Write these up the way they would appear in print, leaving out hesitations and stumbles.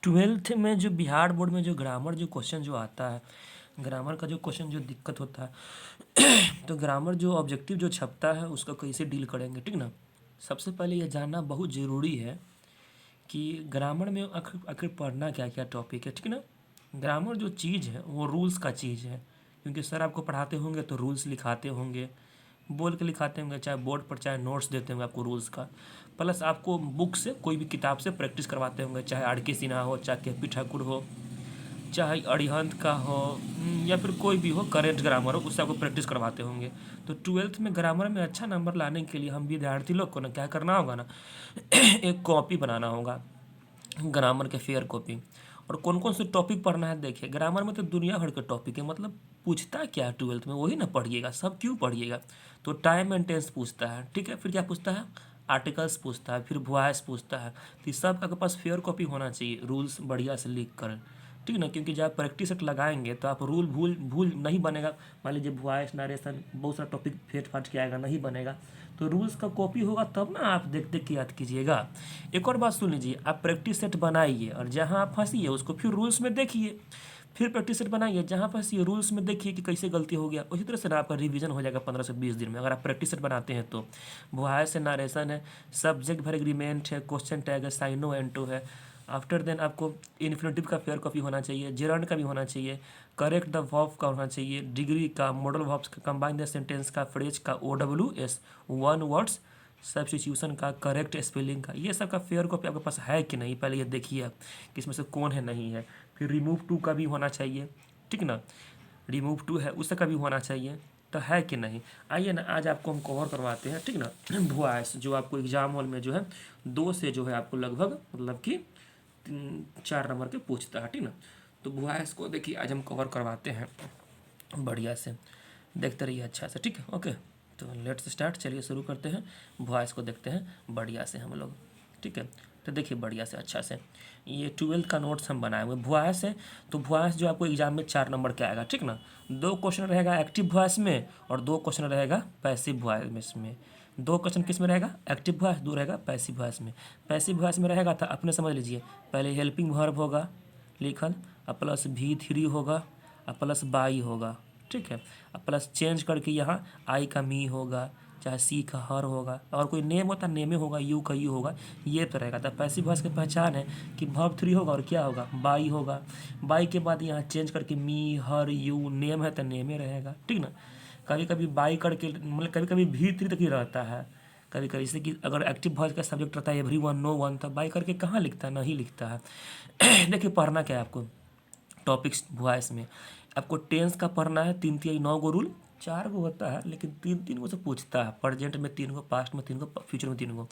Twelfth में जो Bihar board में जो ग्रामर जो क्वेश्चन जो आता है, ग्रामर का जो क्वेश्चन जो दिक्कत होता है तो ग्रामर जो ऑब्जेक्टिव जो छपता है उसका कैसे डील करेंगे, ठीक ना। सबसे पहले ये जानना बहुत ज़रूरी है कि ग्रामर में आखिर आखिर पढ़ना क्या क्या टॉपिक है, ठीक ना। ग्रामर जो चीज़ है वो रूल्स का चीज़ है, क्योंकि सर आपको पढ़ाते होंगे तो रूल्स लिखाते होंगे, बोल के लिखाते होंगे, चाहे बोर्ड पर चाहे नोट्स देते होंगे आपको रूल्स का। प्लस आपको बुक से कोई भी किताब से प्रैक्टिस करवाते होंगे, चाहे आर के सिन्हा हो, चाहे के पी ठाकुर हो, चाहे अरिहंत का हो, या फिर कोई भी हो करेंट ग्रामर हो, उससे आपको प्रैक्टिस करवाते होंगे। तो ट्वेल्थ में ग्रामर में अच्छा नंबर लाने के लिए हम विद्यार्थी लोग को ना क्या करना होगा ना एक कॉपी बनाना होगा, ग्रामर के फेयर कॉपी। और कौन कौन से टॉपिक पढ़ना है, देखिए ग्रामर में तो दुनिया भर के टॉपिक है, मतलब पूछता क्या है ट्वेल्थ में वही ना पढ़िएगा, सब क्यों पढ़िएगा। तो टाइम एंड टेंस पूछता है, ठीक है, फिर क्या पूछता है, आर्टिकल्स पूछता है, फिर वॉइस पूछता है। तो इस सब आपके पास फेयर कॉपी होना चाहिए, रूल्स बढ़िया से लिख कर, ठीक ना, क्योंकि जब आप प्रैक्टिस सेट लगाएंगे तो आप रूल भूल भूल नहीं बनेगा। मान लीजिए वॉइस नरेशन बहुत सारा टॉपिक फेट फाट के आएगा, नहीं बनेगा। तो रूल्स का कॉपी होगा तब ना आप देख देख के याद कीजिएगा। एक और बात सुन लीजिए, आप प्रैक्टिस सेट बनाइए और जहाँ आप फंसिए उसको फिर रूल्स में देखिए, फिर प्रैक्टिस सेट बनाइए, जहाँ फंसिए रूल्स में देखिए कि कैसे गलती हो गया, उसी तरह से ना आपका रिवीजन हो जाएगा 15 से 20 दिन में, अगर आप प्रैक्टिस सेट बनाते हैं तो। वॉइस है, नरेशन है, सब्जेक्ट भर एग्रीमेंट है, क्वेश्चन टैग है, साइनो एंटो है। आफ्टर देन आपको इन्फिनेटिव का फेयर कॉपी होना चाहिए, जेरंड का भी होना चाहिए, करेक्ट द वर्ब का होना चाहिए, डिग्री का, मॉडल वर्ब्स का, कंबाइन द सेंटेंस का, फ्रेज का, OWS, वन वर्ड्स, सब्स्टिट्यूशन का, करेक्ट स्पेलिंग का, ये सब का फेयर कॉपी आपके पास है कि नहीं, पहले ये देखिए आप कि इसमें से कौन है नहीं है। फिर रिमूव टू का भी होना चाहिए, ठीक ना, रिमूव टू है उसका भी होना चाहिए, तो है कि नहीं। आइए ना आज आपको हम कवर करवाते हैं, ठीक ना। वॉइस जो आपको एग्जाम हॉल में जो है 2 से जो है आपको लगभग मतलब कि 4 नंबर के पूछता है, ठीक ना। तो वॉइस को देखिए आज हम कवर करवाते हैं बढ़िया से, देखते रहिए अच्छा से, ठीक है, ओके। तो लेट्स स्टार्ट, चलिए शुरू करते हैं, वॉइस को देखते हैं बढ़िया से हम लोग, ठीक है। तो देखिए बढ़िया से अच्छा से, ये ट्वेल्थ का नोट्स हम बनाए हुए वॉइस है। तो वॉइस जो आपको एग्जाम में 4 नंबर का आएगा, ठीक ना। 2 क्वेश्चन रहेगा एक्टिव वॉइस में और 2 क्वेश्चन रहेगा पैसिव वॉइस में। 2 क्वेश्चन किस में रहेगा, एक्टिव वॉइस, 2 रहेगा पैसिव वॉइस में। पैसिव वॉइस में रहेगा था अपने समझ लीजिए, पहले हेल्पिंग वर्ब होगा लिखल, और प्लस V3 होगा, और प्लस बाई होगा, ठीक है, और प्लस चेंज करके यहाँ आई का मी होगा, चाहे सी का हर होगा, और कोई नेम होता नेमे होगा, यू का यू होगा, ये तो रहेगा। तो पैसिव वॉइस की पहचान है कि वर्ब 3 होगा और क्या होगा, बाई होगा। बाई के बाद यहाँ चेंज करके मी, हर, यू, नेम है तो नेमे रहेगा, ठीक ना। कभी कभी बाई करके मतलब कभी कभी V3 तक ही रहता है, कभी कभी जैसे कि अगर एक्टिव वॉइस का सब्जेक्ट रहता है एवरी वन नो वन, तो बाई करके कहाँ लिखता है, नहीं लिखता है। देखिए पढ़ना क्या है आपको टॉपिक्स वॉइस में, आपको टेंस का पढ़ना है, 3 3 9 गो रूल, 4 गो होता है लेकिन 3 3 गो से पूछता है, प्रेजेंट में 3 गो, पास्ट में 3 गो, फ्यूचर में 3 गो।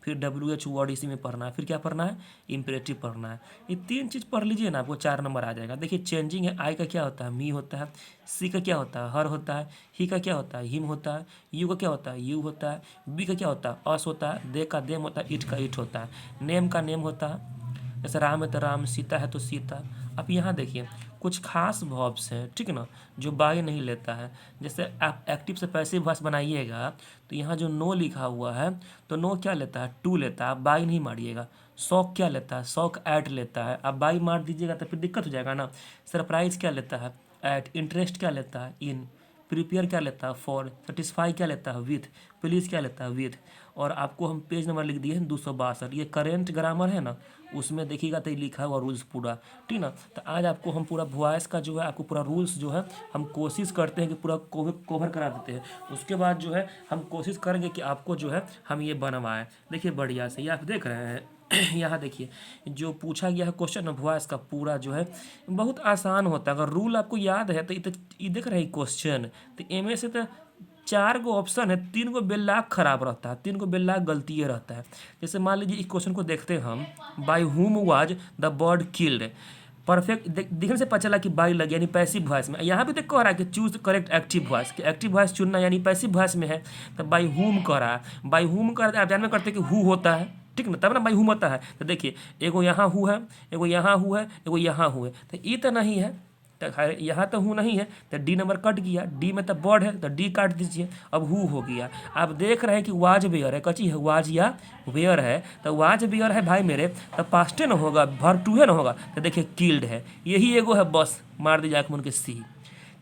फिर WH वर्ड इसी में पढ़ना है, फिर क्या पढ़ना है, इम्परेटिव पढ़ना है। ये 3 चीज़ पढ़ लीजिए ना, आपको 4 नंबर आ जाएगा। देखिए चेंजिंग है, आई का क्या होता है, मी होता है, सी का क्या होता है, हर होता है, ही का क्या होता है, हिम होता है, यू का क्या होता है, यू होता है, बी का क्या होता है, अस होता है, दे का देम होता है, इट का इट होता है, नेम का नेम होता है, जैसे राम है तो राम, सीता है तो सीता। अब यहाँ देखिए कुछ खास वर्ब्स हैं, ठीक ना, जो बाई नहीं लेता है। जैसे आप एक्टिव से पैसिव वॉइस बनाइएगा तो यहाँ जो नो लिखा हुआ है, तो नो क्या लेता है, टू लेता है, आप बाई नहीं मारिएगा। शौक क्या लेता है, शौक ऐट लेता है, आप बाई मार दीजिएगा तो फिर दिक्कत हो जाएगा ना। सरप्राइज क्या लेता है, ऐट। इंटरेस्ट क्या लेता है, इन। प्रिपेयर क्या लेता है, फॉर। सेटिस्फाई क्या लेता है, विथ। प्लीज़ क्या लेता है, विथ। और आपको हम पेज नंबर लिख दिए हैं 262, ये करेंट ग्रामर है ना, उसमें देखिएगा तो ये लिखा हुआ रूल्स पूरा, ठीक ना। तो आज आपको हम पूरा वॉइस का जो है आपको पूरा रूल्स जो है हम कोशिश करते हैं कि पूरा कवर करा देते हैं। उसके बाद जो है हम कोशिश करेंगे कि आपको जो है हम ये बनवाएं। देखिए बढ़िया से ये आप देख रहे हैं यहाँ देखिए जो पूछा गया है क्वेश्चन वॉइस का पूरा जो है बहुत आसान होता है, अगर रूल आपको याद है तो ये देख रहे हैं क्वेश्चन, तो एम से तो 4 गो ऑप्शन है, 3 गो बेल्लाक खराब रहता है, 3 गो बेल्लाक गलती रहता है। जैसे मान लीजिए इस क्वेश्चन को देखते हैं हम, by whom was the bird killed. Perfect देखने से पता चला कि बाई लग यानी पैसिव वॉइस में। यहाँ भी देख कह रहा है कि चूज करेक्ट एक्टिव वॉइस, कि एक्टिव वॉइस चुनना यानी पैसिव वॉइस में है, तो बाई हुम कह रहा है। बाई हुम कर आप जानना करते हैं कि हु होता है, ठीक ना, तब ना बाई हुम होता है। तो देखिए एगो यहाँ हु है, एगो यहाँ हु है, एगो यहाँ हु है, तो ये तो नहीं है, तो यहाँ तो हूँ नहीं है तो डी नंबर कट गया, डी में तो बर्ड है तो डी काट दीजिए, अब हु हो गया। आप देख रहे हैं कि वाज वेयर है, कची है वाज या वेयर है, तो वाज वेयर है भाई मेरे, तो पास्टे ना होगा, भर टू है ना होगा, तो देखिए किल्ड है, यही एगो है, बस मार दीजिए आँख मुन के सी।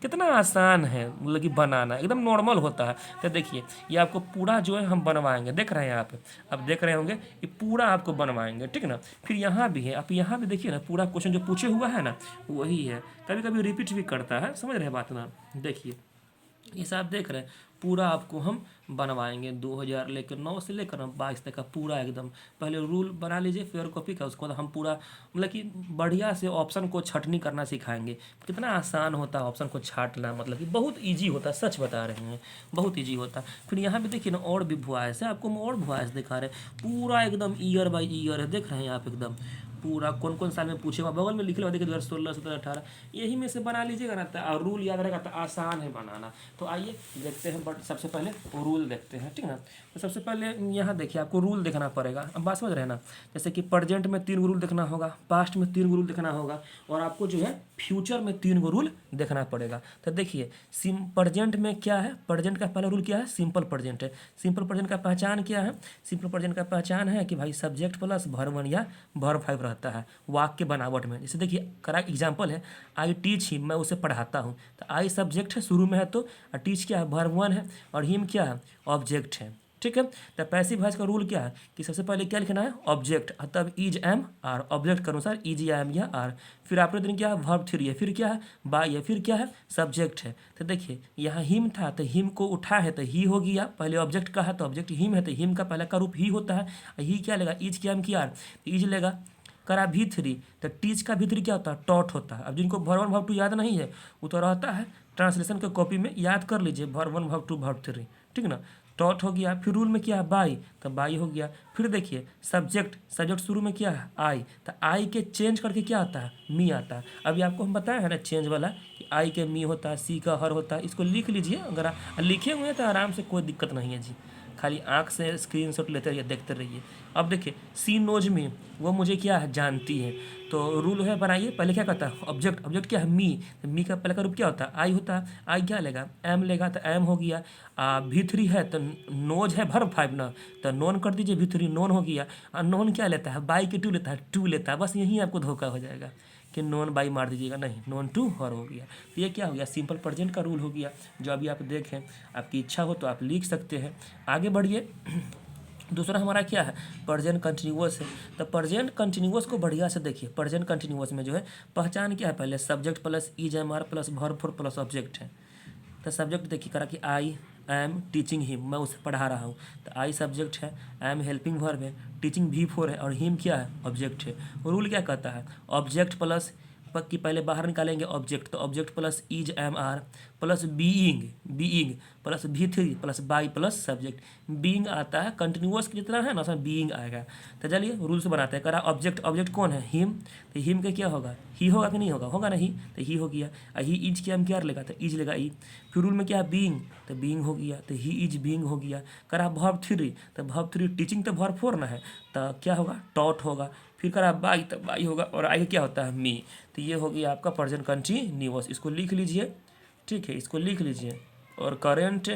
कितना आसान है मतलब कि बनाना, एकदम नॉर्मल होता है। तो देखिए ये आपको पूरा जो है हम बनवाएंगे, देख रहे हैं आप, अब देख रहे होंगे ये पूरा आपको बनवाएंगे, ठीक ना। फिर यहाँ भी है, आप यहाँ भी देखिए ना, पूरा क्वेश्चन जो पूछे हुआ है ना वही है, कभी कभी रिपीट भी करता है, समझ रहे हैं बात ना। देखिए ये सब आप देख रहे हैं, पूरा आपको हम बनवाएंगे 2000 लेकर 9 से लेकर 22 तक का पूरा एकदम। पहले रूल बना लीजिए फेयर कॉपी का, उसके बाद हम पूरा मतलब कि बढ़िया से ऑप्शन को छटनी करना सिखाएंगे। कितना आसान होता है ऑप्शन को छाटना, मतलब कि बहुत इजी होता है, सच बता रहे हैं, बहुत इजी होता है। फिर यहाँ पे देखिए ना और भी वॉइस है, आपको हम और वॉइस दिखा रहे हैं, पूरा एकदम ईयर बाई ईयर है, देख रहे हैं आप एकदम पूरा कौन कौन साल में पूछेगा, बगल में लिखे हुआ देखिए 2016, 17, 18, यही में से बना लीजिएगा ना, तो और रूल याद रहेगा तो आसान है बनाना। तो आइए देखते हैं, बट सबसे पहले रूल देखते हैं, ठीक ना। तो सबसे पहले यहाँ देखिए आपको रूल देखना पड़ेगा, अब बात समझ रहे हैं ना। जैसे कि प्रेजेंट में 3 रूल देखना होगा, पास्ट में 3 रूल देखना होगा, और आपको जो है फ्यूचर में 3 रूल देखना पड़ेगा। तो देखिए प्रेजेंट में क्या है, प्रेजेंट का पहला रूल क्या है, सिंपल प्रेजेंट है। सिंपल प्रेजेंट का पहचान क्या है, सिंपल प्रेजेंट का पहचान है कि भाई सब्जेक्ट प्लस वर्ब 1 या वर्ब 5 रहता है वाक्य बनावट में। जैसे देखिए करेक्ट एग्जांपल है, आई टीच हिम, मैं उसे पढ़ाता हूँ, तो आई सब्जेक्ट है शुरू में है, तो टीच क्या है वर्ब 1 है, और हिम क्या है ऑब्जेक्ट है, ठीक है। तो पैसिव वॉइस का रूल क्या है कि सबसे पहले क्या लिखना है ऑब्जेक्ट, तब इज एम आर, ऑब्जेक्ट के अनुसार इज या एम या आर। फिर आपने दिन क्या है वर्ब 3 है, फिर क्या है बाय है, फिर क्या है सब्जेक्ट है। तो देखिए यहाँ हिम था तो हिम को उठा है तो ही हो गया, पहले ऑब्जेक्ट का है तो ऑब्जेक्ट हिम है, तो हिम का पहला का रूप ही होता है। ही क्या लेगा इज क्या एम की आर, इज लेगा। करा भी3 तो टीच का भी3 क्या होता है टॉट होता है। अब जिनको वर्ब 1 वर्ब 2 याद नहीं है वो तो रहता है ट्रांसलेशन के कॉपी में, याद कर लीजिए वर्ब 1 वर्ब 2 वर्ब 3, ठीक ना। टॉट हो गया, फिर रूल में क्या है बाई, तो बाई हो गया। फिर देखिए सब्जेक्ट, सब्जेक्ट शुरू में क्या है आई, तो आई के चेंज करके क्या आता है मी आता है। अभी आपको हम बताए हैं ना चेंज वाला कि आई के मी होता है, सी का हर होता है, इसको लिख लीजिए, अगर आप लिखे हुए हैं तो आराम से कोई दिक्कत नहीं है जी, खाली आँख से स्क्रीनशॉट लेते रहिए, देखते रहिए। अब देखिए सी नोज मी, वो मुझे क्या है जानती है, तो रूल है बनाइए, पहले क्या कहता है ऑब्जेक्ट, ऑब्जेक्ट क्या है मी, तो मी का पहले का रूप क्या होता है आई होता है, आई क्या लेगा एम लेगा, तो एम हो गया। भी3 है तो नोज है वर्ब 5 ना, तो नोन कर दीजिए, भी3 नोन हो गया। और नोन क्या लेता है बाई के 2 लेता है, 2 लेता है, बस यही आपको धोखा हो जाएगा कि नॉन बाई मार दीजिएगा, नहीं नॉन टू हर हो गया। तो ये क्या हो गया सिंपल प्रेजेंट का रूल हो गया, जो अभी आप देखें, आपकी इच्छा हो तो आप लिख सकते हैं। आगे बढ़िए। दूसरा हमारा क्या है प्रेजेंट कंटिन्यूअस है। तो प्रेजेंट कंटिन्यूअस को बढ़िया से देखिए, प्रेजेंट कंटिन्यूअस में जो है पहचान क्या है, पहले subject plus is M R plus verb 4 plus object है। तो सब्जेक्ट देखिए करा कि आई एम टीचिंग हिम, मैं उसे पढ़ा रहा हूँ, तो आई सब्जेक्ट है, एम हेल्पिंग वर्ब है, टीचिंग भी4 है, और हिम क्या है ऑब्जेक्ट है। रूल क्या कहता है ऑब्जेक्ट प्लस की पहले बाहर निकालेंगे ऑब्जेक्ट, तो object plus is M R plus being, being plus भी3 plus by plus subject. Being आता है कंटिन्यूअस जितना है ना उसमें बीइंग आएगा। तो चलिए रूल्स बनाते हैं, करा ऑब्जेक्ट, ऑब्जेक्ट कौन है हिम, तो हिम का क्या होगा ही होगा कि नहीं होगा, होगा नहीं, तो ही हो गया। ही इज क्या हम क्या लेगा, तो इज लेगा ई। फिर रूल में क्या है बीइंग, तो बीइंग हो गया, तो ही इज बीइंग हो गया। करा वर्ब 3, तो वर्ब 3 टीचिंग तो वर्ब 4 ना है, तो क्या होगा टॉट होगा। फिर करा बाई, तो बाई होगा, और आई क्या होता है मी। तो ये हो गया आपका प्रेजेंट कंटिन्यूअस, इसको लिख लीजिए, ठीक है इसको लिख लीजिए। और करेंट,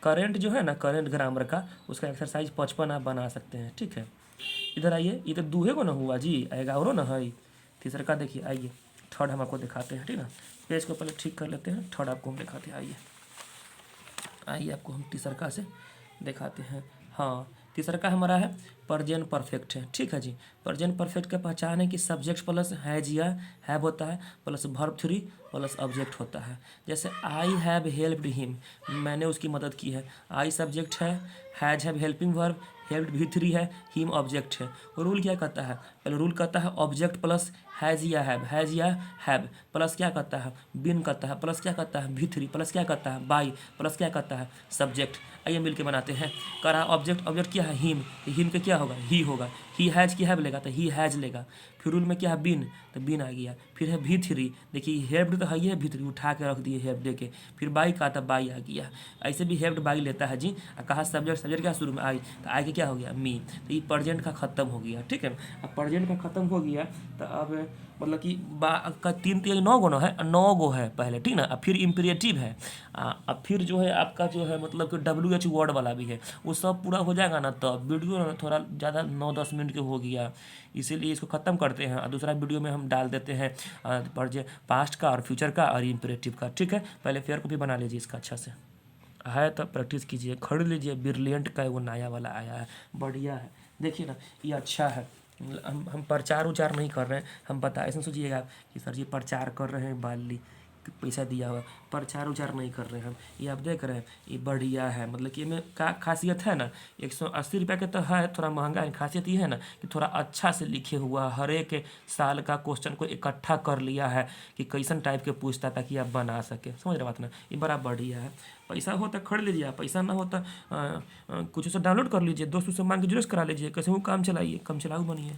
करेंट जो है ना करेंट ग्रामर का उसका एक्सरसाइज 55 आप बना सकते हैं, ठीक है। इधर आइए, ये तो दूहे को ना हुआ जी, आएगा और ना है तीसरा का, देखिए आइए थर्ड हम आपको दिखाते हैं, ठीक ना। पेज को पहले ठीक कर लेते हैं, थर्ड आपको हम दिखाते हैं, आइए आइए आपको हम तीसरा का से दिखाते हैं। हाँ तीसरा का हमारा है प्रेजेंट परफेक्ट है, ठीक है जी। प्रेजेंट परफेक्ट का पहचान है कि सब्जेक्ट प्लस हैज या हैव होता है प्लस वर्ब 3 प्लस ऑब्जेक्ट होता है। जैसे आई हैव हेल्प्ड हिम, मैंने उसकी मदद की है, आई सब्जेक्ट है, has have helping verb, helped भी3 है, हिम ऑब्जेक्ट है। रूल क्या कहता है, पहले रूल कहता है ऑब्जेक्ट प्लस हैज या हैव प्लस क्या कहता है बिन कहता है, प्लस क्या कहता है भी3 प्लस क्या कहता है बाई प्लस क्या कहता है सब्जेक्ट। आइए मिलके बनाते हैं। करा ऑब्जेक्ट, ऑब्जेक्ट क्या है हिम के क्या होगा ही होगा, ही हैज की हैव लेगा तो ही हैज लेगा। फिर रूल में क्या है बिन, तो बिन आ गया। फिर है भी3, देखिए हेल्प्ड तो है ही है भीतरी, उठा के रख दिए हेल्प दे के, फिर बाई का था बाई आ गया। ऐसे भी हेल्प बाई लेता है जी। कहा सब्जेक्ट, सब्जेक्ट क्या शुरू में आई, तो आई के क्या हो गया मी, तो ये प्रेजेंट का खत्म हो गया। ठीक है, अब प्रेजेंट का खत्म हो गया तो अब मतलब कि बा का 3 9 गो ना है, 9 गो है पहले, ठीक ना। अब फिर इम्परेटिव है, अब फिर जो है आपका जो है मतलब कि WH वर्ड वाला भी है, वो सब पूरा हो जाएगा ना तो वीडियो ना थोड़ा ज़्यादा 9-10 मिनट के हो गया, इसीलिए इसको ख़त्म करते हैं और दूसरा वीडियो में हम डाल देते हैं पास्ट का और फ्यूचर का और इम्परेटिव का। ठीक है, पहले फेयर कॉपी बना लीजिए इसका अच्छा से, है तो प्रैक्टिस कीजिए, खरीद लीजिए। ब्रिलियंट का वो नया वाला आया है, बढ़िया है, देखिए ना ये अच्छा है। हम प्रचार उचार नहीं कर रहे हैं, हम बता ऐसा सोचिएगा कि सर जी प्रचार कर रहे हैं, बाली पैसा दिया हुआ, प्रचार उचार नहीं कर रहे हैं हम। ये आप देख रहे हैं, ये बढ़िया है, मतलब कि इसमें का खासियत है ना, 180 रुपये के तो है, थोड़ा महंगा है। खासियत ये है ना कि थोड़ा अच्छा से लिखे हुआ, हर एक साल का क्वेश्चन को इकट्ठा कर लिया है कि कैसन टाइप के पूछता ताकि आप बना सके, समझ रहे बात ना। ये बड़ा बढ़िया है, पैसा हो तो खरीद लीजिए, आप पैसा ना हो तो कुछ से डाउनलोड कर लीजिए, दोस्तों से मांग के जरूर करा लीजिए, कैसे वो काम चलाइए, कम चलाऊ बनिए।